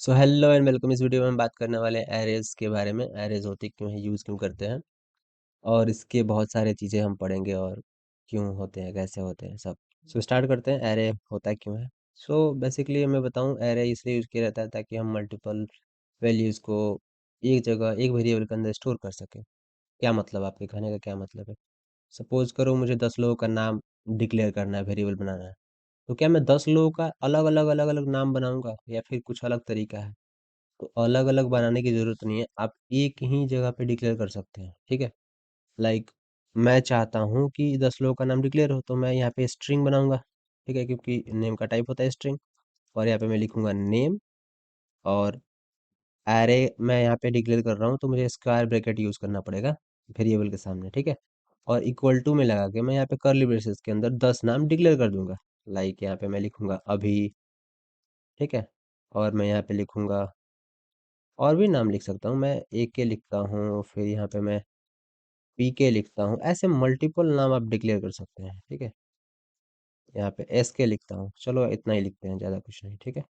So hello and welcome. इस video में हम बात करने वाले हैं एरेज के बारे में। एरेज होती क्यों है, यूज़ क्यों करते हैं, और इसके बहुत सारे चीज़ें हम पढ़ेंगे और क्यों होते हैं, कैसे होते हैं सब। सो स्टार्ट करते हैं, एरे होता क्यों है। सो बेसिकली मैं बताऊं, एरे इसलिए यूज़ किया जाता है ताकि हम मल्टीपल वैल्यूज़ को एक जगह एक वेरिएबल के अंदर स्टोर कर सकें। क्या मतलब, आपके कहने का क्या मतलब है। सपोज करो मुझे 10 लोगों का नाम डिक्लेयर करना है, वेरिएबल बनाना है। तो क्या मैं 10 लोगों का अलग अलग नाम बनाऊंगा या फिर कुछ अलग तरीका है। तो अलग अलग बनाने की जरूरत नहीं है, आप एक ही जगह पे डिक्लेयर कर सकते हैं। ठीक है, लाइक मैं चाहता हूँ कि 10 लोगों का नाम डिक्लेयर हो, तो मैं यहाँ पे स्ट्रिंग बनाऊंगा। ठीक है, क्योंकि नेम का टाइप होता है स्ट्रिंग। और यहाँ पे मैं लिखूंगा नेम, और एरे मैं यहाँ पे डिक्लेयर कर रहा हूँ तो मुझे स्क्वायर ब्रैकेट यूज करना पड़ेगा वेरिएबल के सामने। ठीक है, और इक्वल टू में लगा के मैं यहाँ पे कर्ली ब्रेसेस के अंदर 10 नाम डिक्लेयर कर दूंगा। लाइक यहाँ पे मैं लिखूंगा अभी। ठीक है, और मैं यहाँ पे लिखूंगा, और भी नाम लिख सकता हूँ मैं, ए के लिखता हूँ, फिर यहाँ पे मैं पी के लिखता हूँ। ऐसे मल्टीपल नाम आप डिक्लेयर कर सकते हैं। ठीक है, यहाँ पे एस के लिखता हूँ, चलो इतना ही लिखते हैं, ज़्यादा कुछ नहीं। ठीक है,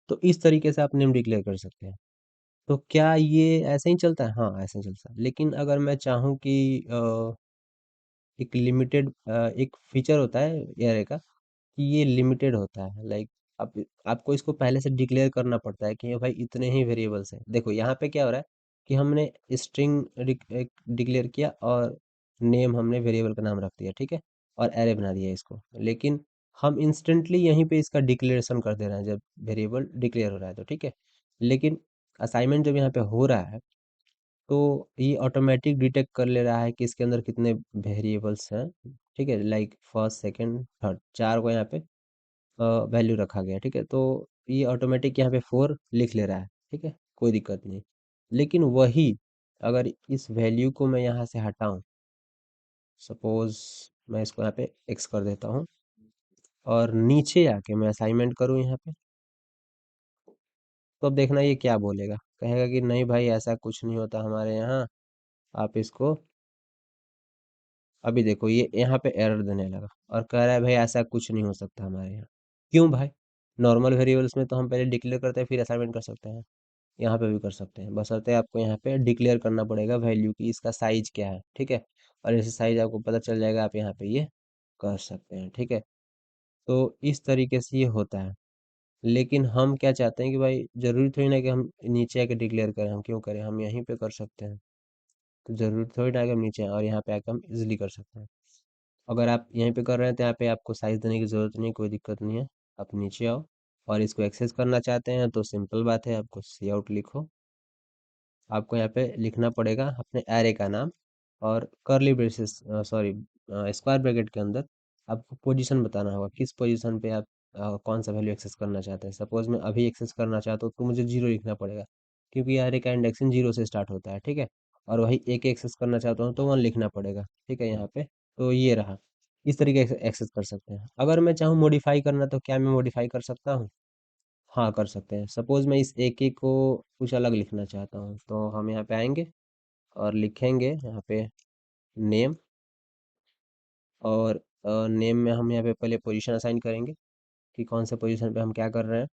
तो इस तरीके से आप नेम डिक्लेयर कर सकते हैं। तो क्या ये ऐसे ही चलता है? हाँ, ऐसे ही चलता है। लेकिन अगर मैं चाहूँ कि एक लिमिटेड एक फीचर होता है एरे का कि ये लिमिटेड होता है। लाइक आप आपको इसको पहले से डिक्लेयर करना पड़ता है कि ये भाई इतने ही वेरिएबल्स हैं। देखो यहाँ पे क्या हो रहा है कि हमने स्ट्रिंग डिक्लेयर किया और नेम हमने वेरिएबल का नाम रख दिया। ठीक है, और एरे बना दिया इसको। लेकिन हम इंस्टेंटली यहीं पे इसका डिक्लेरेशन कर दे रहे हैं जब वेरिएबल डिक्लेयर हो रहा है तो। ठीक है, लेकिन असाइनमेंट जब यहाँ पे हो रहा है तो ये ऑटोमेटिक डिटेक्ट कर ले रहा है कि इसके अंदर कितने वेरिएबल्स हैं। ठीक है, लाइक फर्स्ट सेकंड थर्ड, चार को यहाँ पे वैल्यू रखा गया है। ठीक है, तो ये ऑटोमेटिक यहाँ पे 4 लिख ले रहा है। ठीक है, कोई दिक्कत नहीं। लेकिन वही अगर इस वैल्यू को मैं यहाँ से हटाऊं, सपोज मैं इसको यहाँ पे एक्स कर देता हूँ, और नीचे आके मैं असाइनमेंट करूँ यहाँ पे, तो अब देखना ये क्या बोलेगा। कहेगा कि नहीं भाई, ऐसा कुछ नहीं होता हमारे यहाँ, आप इसको। अभी देखो ये यहाँ पे एरर देने लगा और कह रहा है भाई ऐसा कुछ नहीं हो सकता हमारे यहाँ। क्यों भाई? नॉर्मल वेरिएबल्स में तो हम पहले डिक्लेयर करते हैं फिर असाइनमेंट कर सकते हैं। यहाँ पे भी कर सकते हैं, बशर्ते आपको यहाँ पे डिक्लेयर करना पड़ेगा वैल्यू की इसका साइज क्या है। ठीक है, और जैसे साइज आपको पता चल जाएगा, आप यहाँ पे ये कर सकते हैं। ठीक है, तो इस तरीके से ये होता है। लेकिन हम क्या चाहते हैं कि भाई जरूरी थोड़ी ना कि हम नीचे आके डिक्लेयर करें। हम क्यों करें, हम यहीं पे कर सकते हैं। तो जरूरी थोड़ी ना कि हम नीचे आए, और यहाँ पे आके हम इजिली कर सकते हैं। अगर आप यहीं पे कर रहे हैं तो यहाँ पे आपको साइज देने की ज़रूरत नहीं, कोई दिक्कत नहीं है। आप नीचे आओ, और इसको एक्सेस करना चाहते हैं तो सिंपल बात है, आपको सी आउट लिखो। आपको यहाँ पे लिखना पड़ेगा अपने एरे का नाम, और करली ब्रेसेस सॉरी स्क्वायर ब्रैकेट के अंदर आपको पोजीशन बताना होगा, किस पोजीशन पे आप कौन सा वैल्यू एक्सेस करना चाहते हैं। सपोज मैं अभी एक्सेस करना चाहता हूँ तो मुझे 0 लिखना पड़ेगा, क्योंकि एरे का इंडेक्सिंग 0 से स्टार्ट होता है। ठीक है, और वही एक एक्सेस करना चाहता हूँ तो 1 लिखना पड़ेगा। ठीक है, यहाँ पे तो ये रहा। इस तरीके से एक्सेस कर सकते हैं। अगर मैं चाहूँ मॉडिफाई करना, तो क्या मैं मॉडिफाई कर सकता हूँ? हाँ, कर सकते हैं। सपोज मैं इस एक एक को कुछ अलग लिखना चाहता हूँ, तो हम यहाँ पे आएंगे और लिखेंगे यहाँ पे नेम, और नेम में हम यहाँ पे पहले पोजीशन असाइन करेंगे कि कौन से पोजीशन पे हम क्या कर रहे हैं।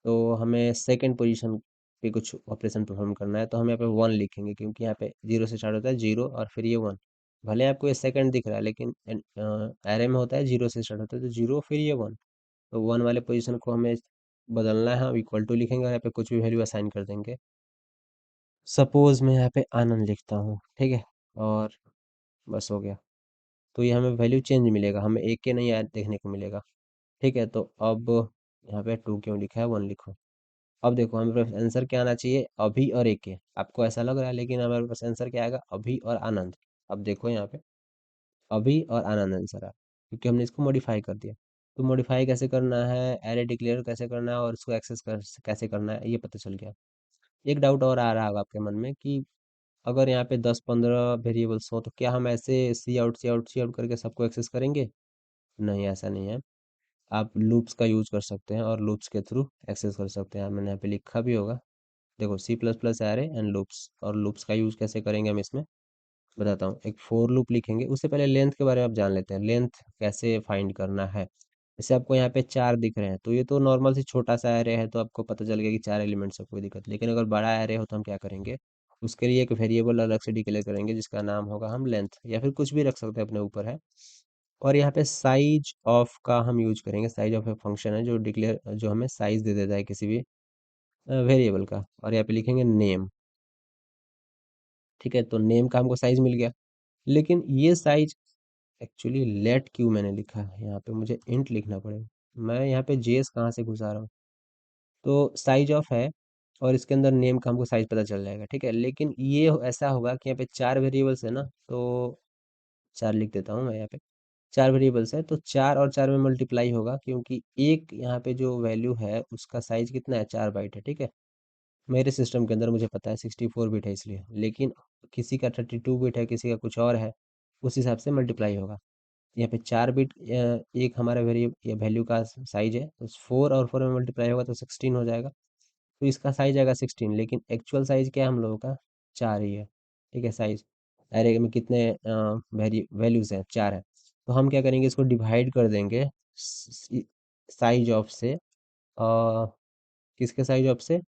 तो हमें सेकंड पोजीशन पे कुछ ऑपरेशन परफॉर्म करना है, तो हम यहाँ पे 1 लिखेंगे, क्योंकि यहाँ पे 0 से स्टार्ट होता है, 0 और फिर ये 1। भले आपको ये सेकंड दिख रहा है, लेकिन एरे में होता है 0 से स्टार्ट होता है, तो 0 फिर ये 1। तो 1 वाले पोजीशन को हमें बदलना है, हम इक्वल टू लिखेंगे और यहाँ पे कुछ भी वैल्यू असाइन कर देंगे। सपोज मैं यहाँ पे आनंद लिखता हूँ। ठीक है, और बस हो गया। तो ये हमें वैल्यू चेंज मिलेगा, हमें एक के नहीं याद देखने को मिलेगा। ठीक है, तो अब यहाँ पे 2 क्यों लिखा है, 1 लिखो। अब देखो हमारे पास आंसर क्या आना चाहिए, अभी और एक के। आपको ऐसा लग रहा है, लेकिन हमारे पास आंसर क्या आएगा, अभी और आनंद। अब देखो यहाँ पे अभी और आनंद आंसर है, क्योंकि हमने इसको मॉडिफाई कर दिया। तो मॉडिफाई कैसे करना है, एरे डिक्लेयर कैसे करना है, और इसको एक्सेस कैसे करना है, ये पता चल गया। एक डाउट और आ रहा होगा आपके मन में कि अगर यहाँ पे 10-15 वेरिएबल्स हो तो क्या हम ऐसे सी आउट सी आउट सी आउट करके सबको एक्सेस करेंगे? नहीं, ऐसा नहीं है। आप लूप्स का यूज कर सकते हैं और लूप्स के थ्रू एक्सेस कर सकते हैं। मैंने यहाँ पे लिखा भी होगा, देखो C plus plus array and loops. और लूप्स का यूज कैसे करेंगे हम इसमें बताता हूँ। एक फोर लूप लिखेंगे, उससे पहले लेंथ के बारे में आप जान लेते हैं, लेंथ कैसे फाइंड करना है। जैसे आपको यहाँ पे 4 दिख रहे हैं, तो ये तो नॉर्मल सी छोटा सा एरे है, तो आपको पता चल गया कि 4 एलिमेंट्स है, कोई दिक्कत। लेकिन अगर बड़ा एरे हो तो हम क्या करेंगे, उसके लिए एक वेरिएबल अलग से डिक्लेयर करेंगे जिसका नाम होगा हम लेंथ, या फिर कुछ भी रख सकते हैं, अपने ऊपर है। और यहाँ पे साइज ऑफ का हम यूज करेंगे। साइज ऑफ एक फंक्शन है जो हमें साइज दे देता है किसी भी वेरिएबल का। और यहाँ पे लिखेंगे नेम। ठीक है, तो नेम का हमको साइज मिल गया। लेकिन ये साइज एक्चुअली लेट क्यों मैंने लिखा है, यहाँ पे मुझे इंट लिखना पड़ेगा। मैं यहाँ पे जेएस कहाँ से घुसा रहा हूँ, तो साइज ऑफ है, और इसके अंदर नेम का हमको साइज पता चल जाएगा। ठीक है, लेकिन ये ऐसा होगा कि यहाँ पे 4 वेरिएबल्स है ना, तो 4 लिख देता हूँ मैं यहाँ पे। 4 वेरिएबल्स है, तो 4 और 4 में मल्टीप्लाई होगा, क्योंकि एक यहाँ पे जो वैल्यू है उसका साइज कितना है, 4 बाइट है। ठीक है, मेरे सिस्टम के अंदर मुझे पता है 64 बिट है इसलिए, लेकिन किसी का 32 बिट है, किसी का कुछ और है, उस हिसाब से मल्टीप्लाई होगा। यहाँ पे 4 बिट एक हमारा वेरिएबल वैल्यू का साइज है, तो 4 और 4 में मल्टीप्लाई होगा तो 16 हो जाएगा। तो इसका साइज आएगा 16, लेकिन एक्चुअल साइज क्या है हम लोगों का, 4 ही है। ठीक है, साइज अरे में कितने वैल्यूज हैं, 4 है। तो हम क्या करेंगे, इसको डिवाइड कर देंगे साइज ऑफ से, किसके साइज ऑफ से,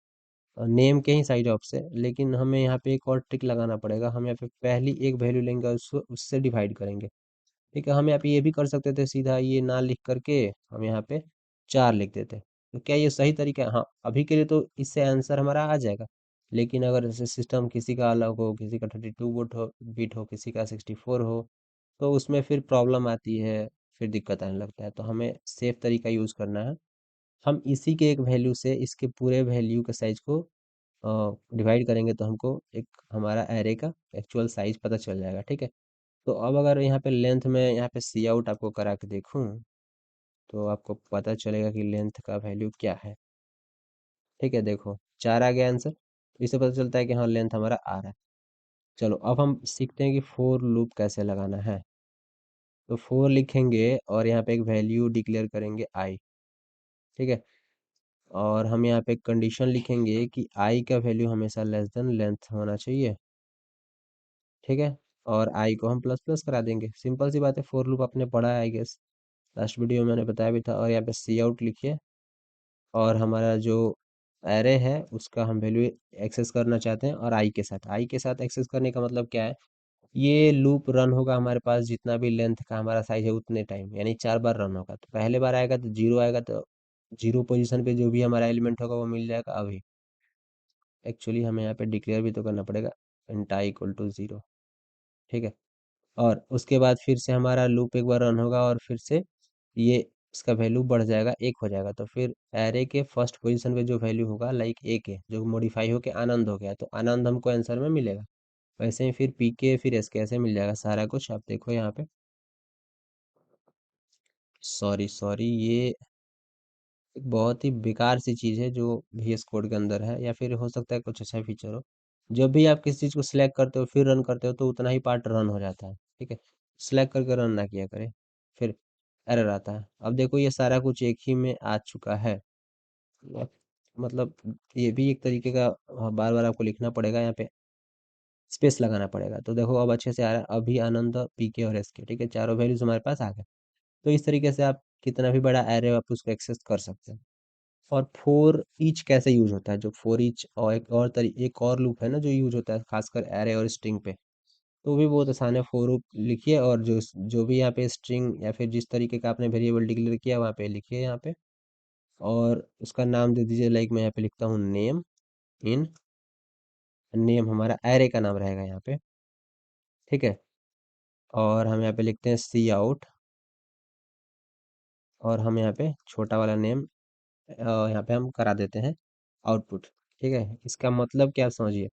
नेम के ही साइज ऑफ से। लेकिन हमें यहाँ पे एक और ट्रिक लगाना पड़ेगा, हम यहाँ पे पहली एक वैल्यू लेंगे और उसको उससे डिवाइड करेंगे। ठीक है, हम यहाँ पे ये भी कर सकते थे, सीधा ये ना लिख करके हम यहाँ पे 4 लिख देते। तो क्या ये सही तरीका है? हाँ, अभी के लिए तो इससे आंसर हमारा आ जाएगा। लेकिन अगर जैसे सिस्टम किसी का अलग हो, किसी का 32 बिट हो, किसी का 64 हो, तो उसमें फिर प्रॉब्लम आती है, फिर दिक्कत आने लगता है। तो हमें सेफ तरीका यूज़ करना है। हम इसी के एक वैल्यू से इसके पूरे वैल्यू के साइज को डिवाइड करेंगे, तो हमको एक हमारा एरे का एक्चुअल साइज पता चल जाएगा। ठीक है, तो अब अगर यहाँ पे लेंथ में यहाँ पे सी आउट आपको करा के देखूँ, तो आपको पता चलेगा कि लेंथ का वैल्यू क्या है। ठीक है, देखो 4 आ गया आंसर, तो इससे पता चलता है कि हाँ लेंथ हमारा आ रहा है। चलो अब हम सीखते हैं कि फोर लूप कैसे लगाना है। तो फोर लिखेंगे और यहाँ पे एक वैल्यू डिक्लेयर करेंगे आई। ठीक है, और हम यहाँ पे कंडीशन लिखेंगे कि आई का वैल्यू हमेशा लेस देन लेंथ होना चाहिए। ठीक है, और आई को हम प्लस प्लस करा देंगे। सिंपल सी बात है, फोर लूप आपने पढ़ा है आई गेस, लास्ट वीडियो में मैंने बताया भी था। और यहाँ पे सी आउट लिखिए, और हमारा जो एरे है उसका हम वैल्यू एक्सेस करना चाहते हैं, और आई के साथ एक्सेस करने का मतलब क्या है, ये लूप रन होगा हमारे पास जितना भी लेंथ का हमारा साइज है उतने टाइम, यानी 4 बार रन होगा। तो पहले बार आएगा तो 0 आएगा, तो 0 पोजीशन पे जो भी हमारा एलिमेंट होगा वो मिल जाएगा अभी। एक्चुअली हमें यहाँ पे डिक्लेयर भी तो करना पड़ेगा, इंटाई इक्वल टू 0। ठीक है, और उसके बाद फिर से हमारा लूप एक बार रन होगा, और फिर से ये इसका वैल्यू बढ़ जाएगा, 1 हो जाएगा। तो फिर एरे के फर्स्ट पोजीशन पे जो वैल्यू होगा, लाइक एक है जो मॉडिफाई होके आनंद हो गया, तो आनंद हमको आंसर में मिलेगा। वैसे ही फिर पी के फिर एस के ऐसे मिल जाएगा सारा कुछ। आप देखो यहाँ पे, सॉरी सॉरी, ये एक बहुत ही बेकार सी चीज़ है जो VS कोड के अंदर है, या फिर हो सकता है कुछ अच्छा फीचर हो। जब भी आप किसी चीज़ को सिलेक्ट करते हो फिर रन करते हो, तो उतना ही पार्ट रन हो जाता है। ठीक है, सिलेक्ट करके रन ना किया करें, फिर एरर आता है। अब देखो ये सारा कुछ एक ही में आ चुका है। अब मतलब ये भी एक तरीके का, बार बार आपको लिखना पड़ेगा, यहाँ पे स्पेस लगाना पड़ेगा। तो देखो अब अच्छे से आ रहा है, अभी आनंद पीके और एसके। ठीक है, चारों वैल्यूज हमारे पास आ गए। तो इस तरीके से आप कितना भी बड़ा एरे हो आप उसको एक्सेस कर सकते हैं। और फोर ईच कैसे यूज होता है, जो फोर ईच और एक और लूप है ना जो यूज होता है खासकर एरे और स्ट्रिंग पे, तो वो भी बहुत आसान है। फोर लूप लिखिए, और जो जो भी यहाँ पे स्ट्रिंग या फिर जिस तरीके का आपने वेरिएबल डिक्लेयर किया वहाँ पे लिखिए यहाँ पे, और उसका नाम दे दीजिए। लाइक मैं यहाँ पे लिखता हूँ नेम इन, नेम हमारा एरे का नाम रहेगा यहाँ पे। ठीक है, और हम यहाँ पे लिखते हैं सी आउट, और हम यहाँ पे छोटा वाला नेम यहाँ पे हम करा देते हैं आउटपुट। ठीक है, इसका मतलब क्या आप समझिए,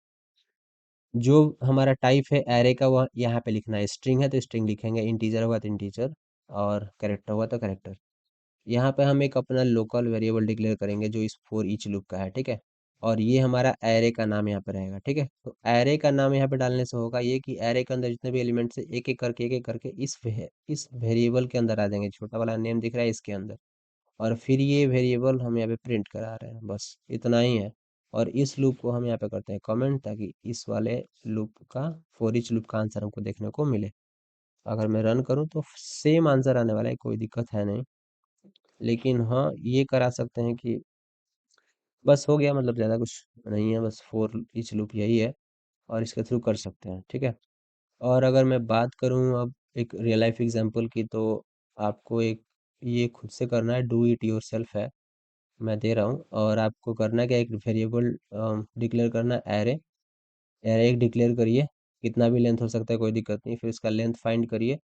जो हमारा टाइप है एरे का वह यहाँ पे लिखना है। स्ट्रिंग है तो स्ट्रिंग लिखेंगे, इंटीजर होगा तो इंटीजर, और कैरेक्टर होगा तो कैरेक्टर। यहाँ पे हम एक अपना लोकल वेरिएबल डिक्लेयर करेंगे जो इस फोर ईच लूप का है। ठीक है, और ये हमारा एरे का नाम यहाँ पे रहेगा। ठीक है, तो एरे का नाम यहाँ पे डालने से होगा ये कि एरे के अंदर जितने भी एलिमेंट्स है एक एक करके इस वेरिएबल के अंदर आ जाएंगे। छोटा वाला नेम दिख रहा है इसके अंदर, और फिर ये वेरिएबल हम यहाँ पे प्रिंट करा रहे हैं, बस इतना ही है। और इस लूप को हम यहाँ पे करते हैं कमेंट, ताकि इस वाले लूप का, फॉर ईच लूप का आंसर हमको देखने को मिले। अगर मैं रन करूँ तो सेम आंसर आने वाला है, कोई दिक्कत है नहीं। लेकिन हाँ ये करा सकते हैं कि बस हो गया, मतलब ज़्यादा कुछ नहीं है, बस फोर ईच लूप यही है और इसके थ्रू कर सकते हैं, ठीक है। और अगर मैं बात करूँ अब एक रियल लाइफ एग्जांपल की, तो आपको एक ये खुद से करना है, डू इट योर सेल्फ है, मैं दे रहा हूँ। और आपको करना क्या, एक वेरिएबल डिक्लेयर करना, एरे। एरे एक डिक्लेयर करिए, कितना भी लेंथ हो सकता है, कोई दिक्कत नहीं। फिर इसका लेंथ फाइंड करिए,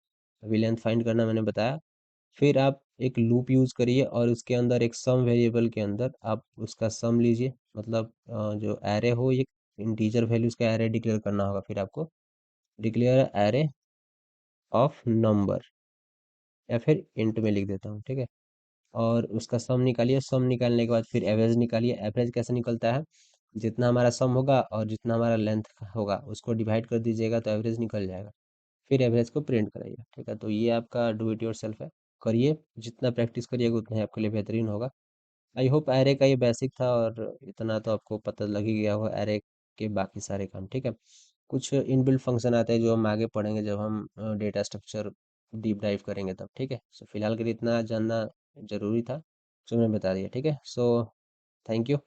अभी लेंथ फाइंड करना मैंने बताया। फिर आप एक लूप यूज़ करिए और उसके अंदर एक सम वेरिएबल के अंदर आप उसका सम लीजिए, मतलब जो एरे हो, ये इंटीजर वैल्यूज का एरे डिक्लेयर करना होगा। फिर आपको डिक्लेयर एरे ऑफ नंबर, या फिर इंट में लिख देता हूँ, ठीक है। और उसका सम निकालिए, सम निकालने के बाद फिर एवरेज निकालिए। एवरेज कैसे निकलता है, जितना हमारा सम होगा और जितना हमारा लेंथ होगा उसको डिवाइड कर दीजिएगा तो एवरेज निकल जाएगा। फिर एवरेज को प्रिंट कराइए, ठीक है। तो ये आपका डू इट योर सेल्फ है, करिए, जितना प्रैक्टिस करिएगा उतना ही आपके लिए बेहतरीन होगा। आई होप एरे का ये बेसिक था, और इतना तो आपको पता लग ही गया होगा एरे के बाकी सारे काम, ठीक है। कुछ इनबिल्ट फंक्शन आते हैं जो हम आगे पढ़ेंगे जब हम डेटा स्ट्रक्चर डीप डाइव करेंगे तब, ठीक है। सो फिलहाल के लिए इतना जानना जरूरी था, जो मैंने बता दिया, ठीक है। So thank you.